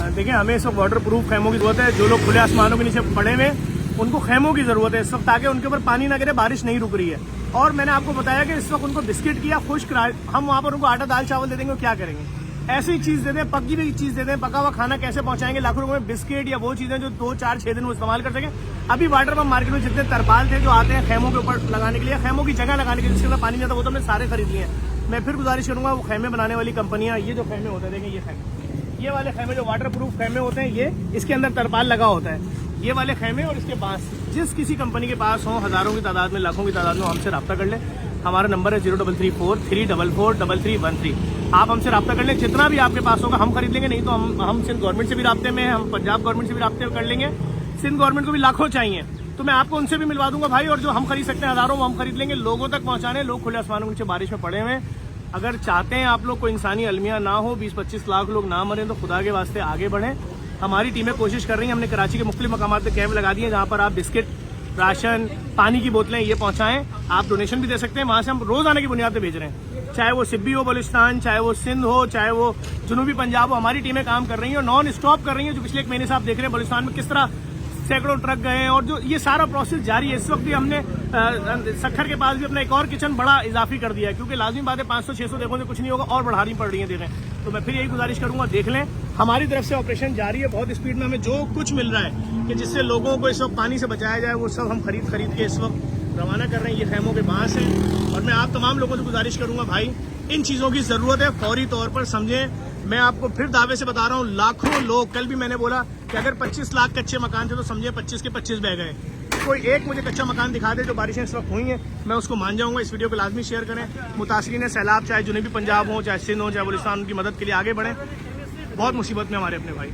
देखिए, हमें इस वक्त वाटर प्रूफ खैमों की जरूरत है। जो लोग खुले आसमानों के नीचे पड़े हुए उनको खैमों की जरूरत है इस वक्त, ताकि उनके ऊपर पानी ना गिरे। बारिश नहीं रुक रही है। और मैंने आपको बताया कि इस वक्त उनको बिस्किट की या खुश्क, हम वहां पर उनको आटा दाल चावल दे देंगे, क्या करेंगे? ऐसी चीज दे दें, पकी हुई चीज दे दें। पका हुआ खाना कैसे पहुंचाएंगे? लाखों रुपए में बिस्किट या वो चीजें जो 2, 4, 6 दिन वो इस्तेमाल कर सकें। अभी वाटर पंप मार्केट में जितने तरपाल थे जो आते हैं खैमों के ऊपर लगाने के लिए, खैमों की जगह लगाने के लिए, जिसके अंदर पानी जाता, वो तो हमने सारे खरीद लिए हैं। मैं फिर गुजारिश करूंगा, वो खैमे बनाने वाली कंपनियां, ये जो खैमे होते हैं, देखें ये खैमे, ये वाले खैमे जो वाटर प्रूफ खैमे होते हैं, ये इसके अंदर तरपाल लगा होता है। ये वाले खैमे और इसके बांस, जिस किसी कंपनी के पास हो, हजारों की तादाद में, लाखों की तादाद में, हमसे रब्ता कर ले। हमारा नंबर है 0334 344 3313। आप हमसे रब्ता कर लें, जितना भी आपके पास होगा हम खरीद लेंगे। नहीं तो हम सिंध गवर्नमेंट से भी राब्ते में, हम पंजाब गवर्नमेंट से भी राब्ते कर लेंगे। सिंध गवर्नमेंट को भी लाखों चाहिए तो मैं आपको उनसे भी मिलवा दूंगा भाई। और जो हम खरीद सकते हैं हजारों, वो हम खरीद लेंगे। लोगों तक पहुंचाने, लोग खुले आसमानों के नीचे बारिश में पड़े हुए। अगर चाहते हैं आप लोग कोई इंसानी अलमिया ना हो, 20-25 लाख लोग ना मरें, तो खुदा के वास्ते आगे बढ़ें। हमारी टीमें कोशिश कर रही हैं। हमने कराची के मुख्तलिफ मकामात पे कैंप लगा दिए, जहां पर आप बिस्किट, राशन, पानी की बोतलें ये पहुंचाएं। आप डोनेशन भी दे सकते हैं, वहां से हम रोजाना की बुनियाद पे भेज रहे हैं। चाहे वो सिब्बी हो बलूचिस्तान, चाहे वो सिंध हो, चाहे वो जुनूबी पंजाब हो, हमारी टीमें काम कर रही हैं और नॉन स्टॉप कर रही हैं। जो पिछले 1 महीने से आप देख रहे हैं बलूचिस्तान में किस तरह सैकड़ों ट्रक गए हैं, और जो ये सारा प्रोसेस जारी है। इस वक्त भी हमने सखर के पास भी अपना एक और किचन बड़ा इजाफी कर दिया है, क्योंकि लाजमी बात है 500-600 देखो से कुछ नहीं होगा और बढ़ानी पड़ रही है देखें। तो मैं फिर यही गुजारिश करूंगा, देख लें, हमारी तरफ से ऑपरेशन जारी है। बहुत स्पीड में हमें जो कुछ मिल रहा है कि जिससे लोगों को इस वक्त पानी से बचाया जाए, वो सब हम खरीद के इस वक्त रवाना कर रहे हैं। ये खैमों के बांस हैं। और मैं आप तमाम लोगों से गुजारिश करूंगा भाई, इन चीजों की जरूरत है, फौरी तौर पर समझें। मैं आपको फिर दावे से बता रहा हूँ, लाखों लोग, कल भी मैंने बोला कि अगर 25 लाख कच्चे मकान थे तो समझे 25 के 25 बह गए। कोई एक मुझे कच्चा मकान दिखा दे जो बारिशें इस वक्त हुई हैं, मैं उसको मान जाऊंगा। इस वीडियो को लाजमी शेयर करें। मुतासरीन सैलाब, चाहे जुनूबी पंजाब हो, चाहे सिंध हो, चाहे बलूचिस्तान, उनकी मदद के लिए आगे बढ़ें। बहुत मुसीबत में हमारे अपने भाई।